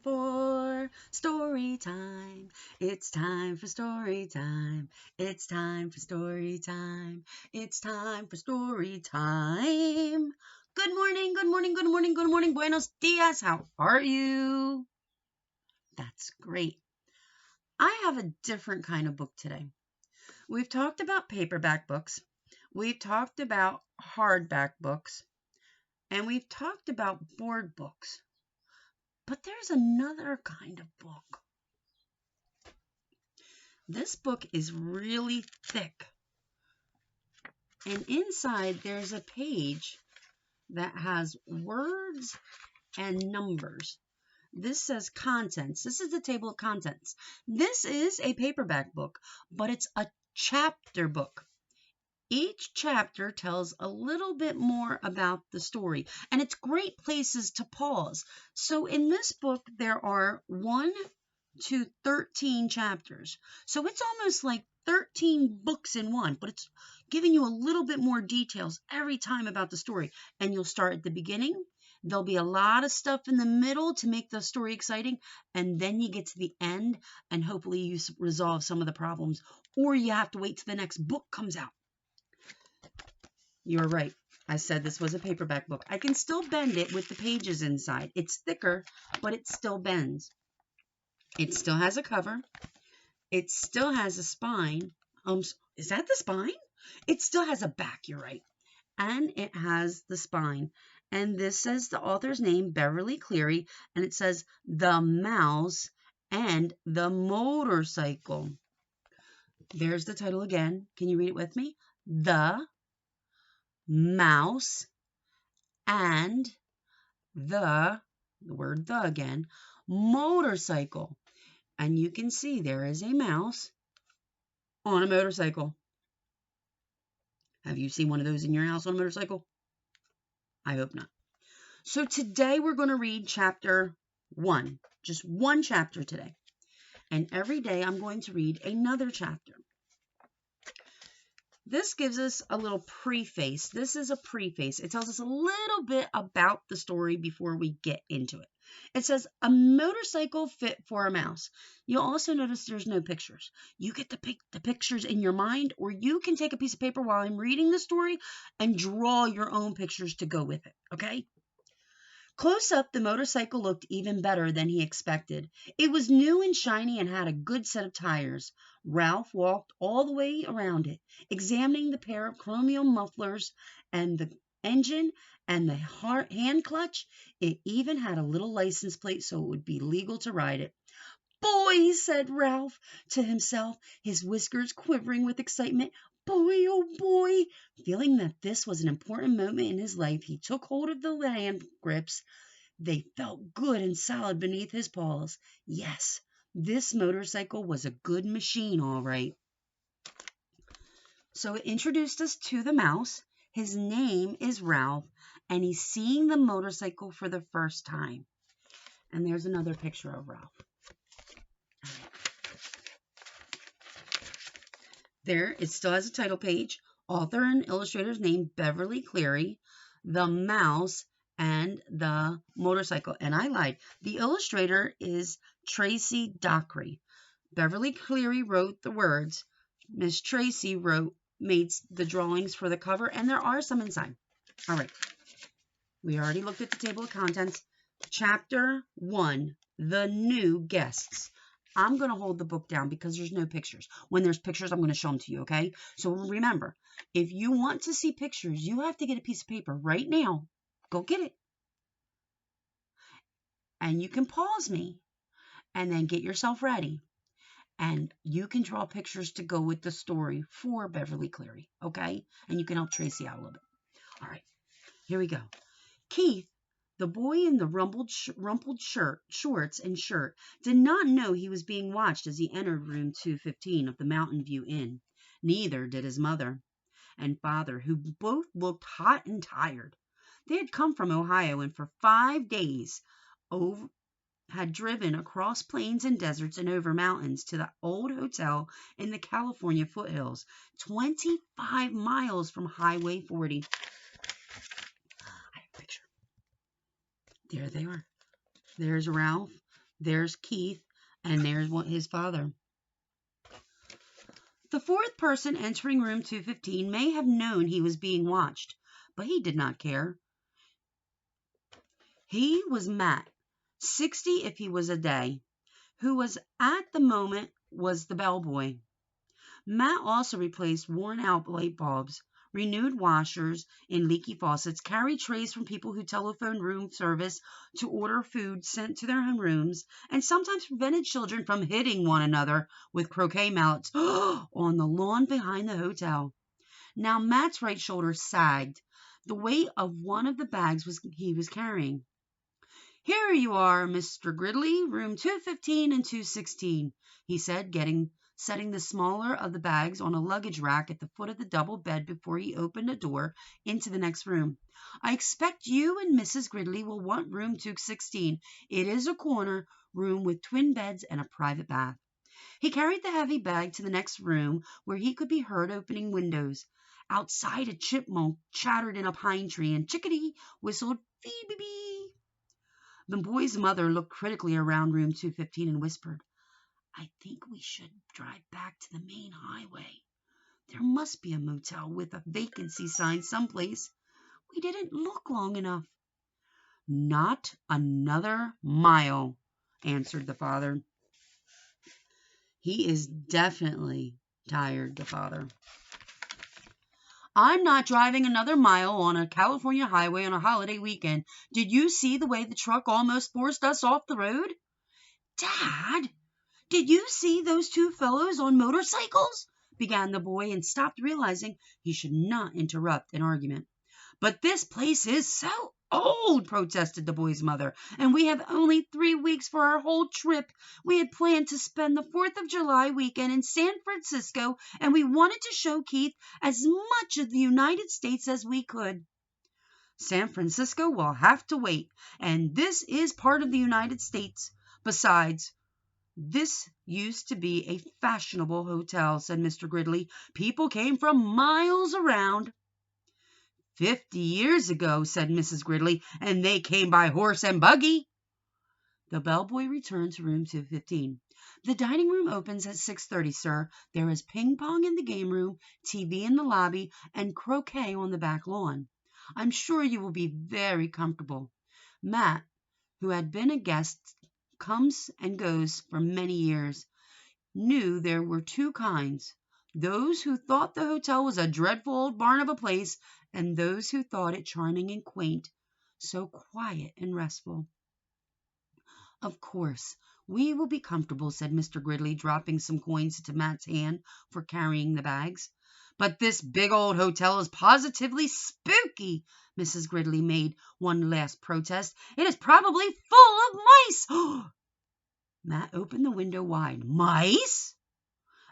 for story time. It's time for story time. It's time for story time. It's time for story time. Good morning, good morning, good morning, good morning. Buenos dias. How are you? That's great. I have a different kind of book today. We've talked about paperback books. We've talked about hardback books. And we've talked about board books. But there's another kind of book. This book is really thick. And inside there's a page that has words and numbers. This says contents. This is the table of contents. This is a paperback book, but it's a chapter book. Each chapter tells a little bit more about the story, and it's great places to pause. So in this book, there are 1 to 13 chapters. So it's almost like 13 books in one, but it's giving you a little bit more details every time about the story. And you'll start at the beginning. There'll be a lot of stuff in the middle to make the story exciting, and then you get to the end, and hopefully you resolve some of the problems, or you have to wait till the next book comes out. You're right. I said this was a paperback book. I can still bend it with the pages inside. It's thicker, but it still bends. It still has a cover. It still has a spine. Is that the spine? It still has a back, you're right. And it has the spine. And this says the author's name, Beverly Cleary, and it says The Mouse and the Motorcycle. There's the title again. Can you read it with me? The Mouse and the word the again, motorcycle. And you can see there is a mouse on a motorcycle. Have you seen one of those in your house on a motorcycle? I hope not. So today we're going to read chapter 1. Just one chapter today. And every day I'm going to read another chapter. This gives us a little preface. This is a preface. It tells us a little bit about the story before we get into it. It says, a motorcycle fit for a mouse. You'll also notice there's no pictures. You get to pick the pictures in your mind, or you can take a piece of paper while I'm reading the story and draw your own pictures to go with it, okay? Close up, the motorcycle looked even better than he expected. It was new and shiny and had a good set of tires. Ralph walked all the way around it, examining the pair of chromium mufflers and the engine and the hand clutch. It even had a little license plate so it would be legal to ride it. Boy, said Ralph to himself, his whiskers quivering with excitement. Boy, oh boy! Feeling that this was an important moment in his life, he took hold of the hand grips. They felt good and solid beneath his paws. Yes, this motorcycle was a good machine, all right. So it introduced us to the mouse. His name is Ralph, and he's seeing the motorcycle for the first time. And there's another picture of Ralph. There, it still has a title page. Author and illustrator's name, Beverly Cleary. The Mouse and the Motorcycle. And I lied. The illustrator is Tracy Dockray. Beverly Cleary wrote the words. Miss Tracy made the drawings for the cover, and there are some inside. All right. We already looked at the table of contents. Chapter 1, The New Guests. I'm going to hold the book down because there's no pictures. When there's pictures, I'm going to show them to you, okay? So remember, if you want to see pictures, you have to get a piece of paper right now. Go get it. And you can pause me and then get yourself ready. And you can draw pictures to go with the story for Beverly Cleary, okay? And you can help Tracy out a little bit. All right, here we go. Keith, the boy in the rumpled shorts and shirt, did not know he was being watched as he entered room 215 of the Mountain View Inn. Neither did his mother and father, who both looked hot and tired. They had come from Ohio and for 5 days had driven across plains and deserts and over mountains to the old hotel in the California foothills, 25 miles from Highway 40. I have a picture. There they are. There's Ralph. There's Keith, and there's his father. The fourth person entering room 215 may have known he was being watched, but he did not care. He was Matt, 60 if he was a day, who was at the moment was the bellboy. Matt also replaced worn-out light bulbs, renewed washers in leaky faucets, carried trays from people who telephoned room service to order food sent to their home rooms, and sometimes prevented children from hitting one another with croquet mallets on the lawn behind the hotel. Now Matt's right shoulder sagged, the weight of one of the bags he was carrying. "Here you are, Mr. Gridley, room 215 and 216, he said, setting the smaller of the bags on a luggage rack at the foot of the double bed before he opened a door into the next room. "I expect you and Mrs. Gridley will want room 216. It is a corner room with twin beds and a private bath." He carried the heavy bag to the next room where he could be heard opening windows. Outside, a chipmunk chattered in a pine tree and Chickadee whistled "Phoebe." The boy's mother looked critically around room 215 and whispered, "I think we should drive back to the main highway. There must be a motel with a vacancy sign someplace. We didn't look long enough." "Not another mile," answered the father. "He is definitely tired," the father. "I'm not driving another mile on a California highway on a holiday weekend. Did you see the way the truck almost forced us off the road?" "Dad, did you see those two fellows on motorcycles?" began the boy, and stopped, realizing he should not interrupt an argument. "But this place is so old," protested the boy's mother, "and we have only 3 weeks for our whole trip. We had planned to spend the 4th of July weekend in San Francisco, and we wanted to show Keith as much of the United States as we could." "San Francisco will have to wait, and this is part of the United States. Besides, this used to be a fashionable hotel," said Mr. Gridley. "People came from miles around." "50 years ago," said Mrs. Gridley, "and they came by horse and buggy." The bellboy returned to room 215. "The dining room opens at 6:30, sir. There is ping-pong in the game room, TV in the lobby, and croquet on the back lawn. I'm sure you will be very comfortable." Matt, who had been a guest, comes and goes for many years, knew there were two kinds: those who thought the hotel was a dreadful old barn of a place, and those who thought it charming and quaint, so quiet and restful. "Of course, we will be comfortable," said Mr. Gridley, dropping some coins into Matt's hand for carrying the bags. "But this big old hotel is positively spooky." Mrs. Gridley made one last protest. "It is probably full of mice." Matt opened the window wide. "Mice?"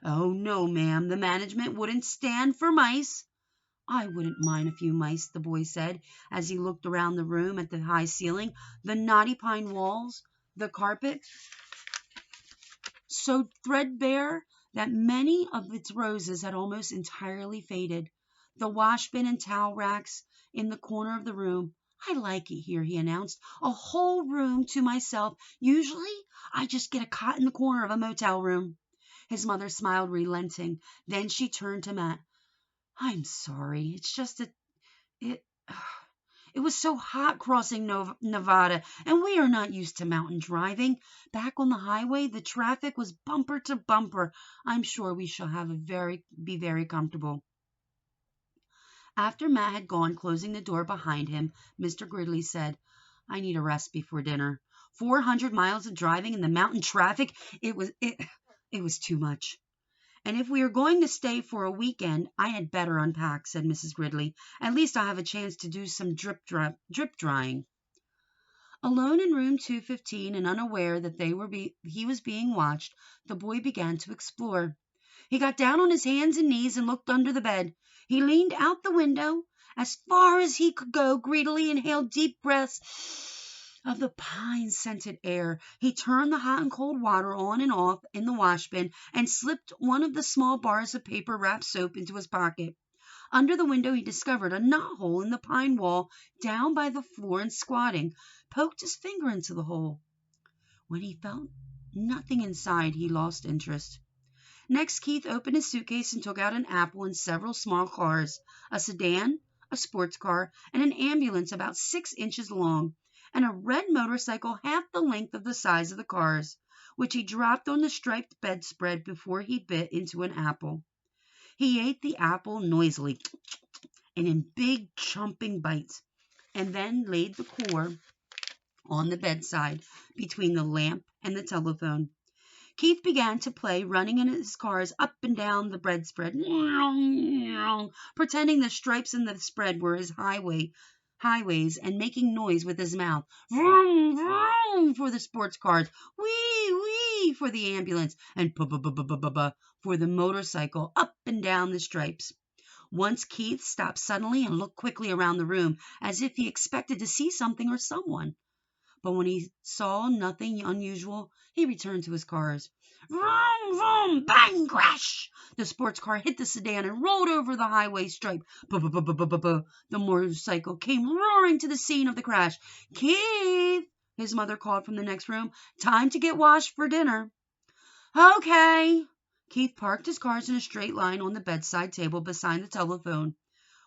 "Oh, no, ma'am. The management wouldn't stand for mice." "I wouldn't mind a few mice," the boy said, as he looked around the room at the high ceiling, the knotty pine walls, the carpet, so threadbare that many of its roses had almost entirely faded, the washbin and towel racks in the corner of the room. "I like it here," he announced. "A whole room to myself. Usually I just get a cot in the corner of a motel room." His mother smiled, relenting. Then she turned to Matt. "I'm sorry. It's just that it was so hot crossing Nevada, and we are not used to mountain driving. Back on the highway, the traffic was bumper to bumper. I'm sure we shall be very comfortable." After Matt had gone, closing the door behind him, Mr. Gridley said, "I need a rest before dinner. 400 miles of driving in the mountain traffic, it was too much. And if we are going to stay for a weekend, I had better unpack," said Mrs. Gridley. "At least I'll have a chance to do some drip drying." Alone in room 215 and unaware that he was being watched, the boy began to explore. He got down on his hands and knees and looked under the bed. He leaned out the window as far as he could go, greedily inhaled deep breaths of the pine-scented air. He turned the hot and cold water on and off in the washbin and slipped one of the small bars of paper-wrapped soap into his pocket. Under the window he discovered a knothole in the pine wall down by the floor, and squatting, poked his finger into the hole. When he felt nothing inside, he lost interest. Next, Keith opened his suitcase and took out an apple and several small cars, a sedan, a sports car, and an ambulance about 6 inches long, and a red motorcycle half the length of the size of the cars, which he dropped on the striped bedspread before he bit into an apple. He ate the apple noisily and in big chomping bites, and then laid the core on the bedside between the lamp and the telephone. Keith began to play, running in his cars up and down the bedspread, pretending the stripes in the spread were his highways and making noise with his mouth. Vroom, vroom for the sports cars, wee, wee for the ambulance, and ba-ba-ba-ba-ba-ba for the motorcycle up and down the stripes. Once Keith stopped suddenly and looked quickly around the room as if he expected to see something or someone. But when he saw nothing unusual, he returned to his cars. Vroom, vroom, bang, crash! The sports car hit the sedan and rolled over the highway stripe. Ba-ba-ba-ba-ba-ba. The motorcycle came roaring to the scene of the crash. Keith, his mother called from the next room. Time to get washed for dinner. Okay. Keith parked his cars in a straight line on the bedside table beside the telephone,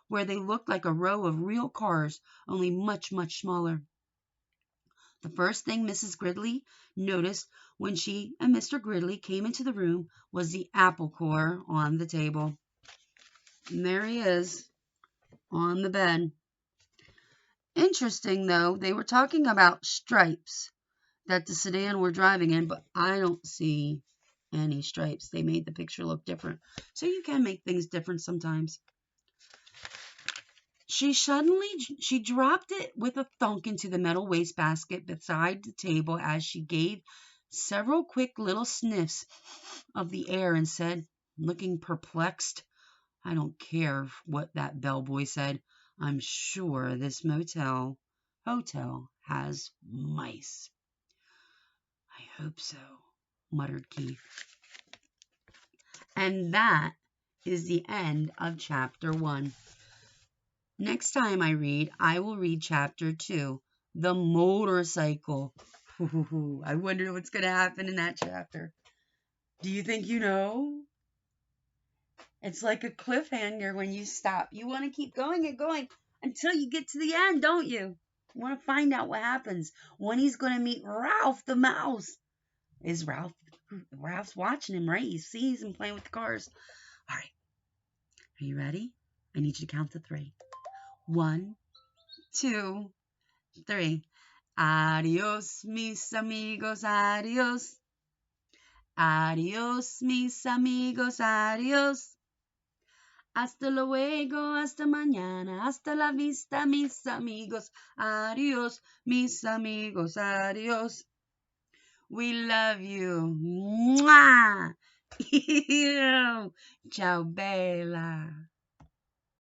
where they looked like a row of real cars, only much, much smaller. The first thing Mrs. Gridley noticed when she and Mr. Gridley came into the room was the apple core on the table. And there he is on the bed. Interesting, though, they were talking about stripes that the sedan were driving in, but I don't see any stripes. They made the picture look different. So you can make things different sometimes. She dropped it with a thunk into the metal wastebasket beside the table as she gave several quick little sniffs of the air and said, looking perplexed, I don't care what that bellboy said. I'm sure this hotel has mice. I hope so, muttered Keith. And that is the end of chapter 1. Next time I will read chapter 2, the motorcycle. I wonder what's going to happen in that chapter. Do you think you know? It's like a cliffhanger when you stop. You want to keep going and going until you get to the end, don't you? You want to find out what happens when he's going to meet Ralph the mouse. Ralph's watching him, right? He sees him playing with the cars. All right. Are you ready? I need you to count to 3. 1, 2, 3. Adios, mis amigos, adios. Adios, mis amigos, adios. Hasta luego, hasta mañana, hasta la vista, mis amigos. Adios, mis amigos, adios. We love you. Mwah! Ciao, Bella.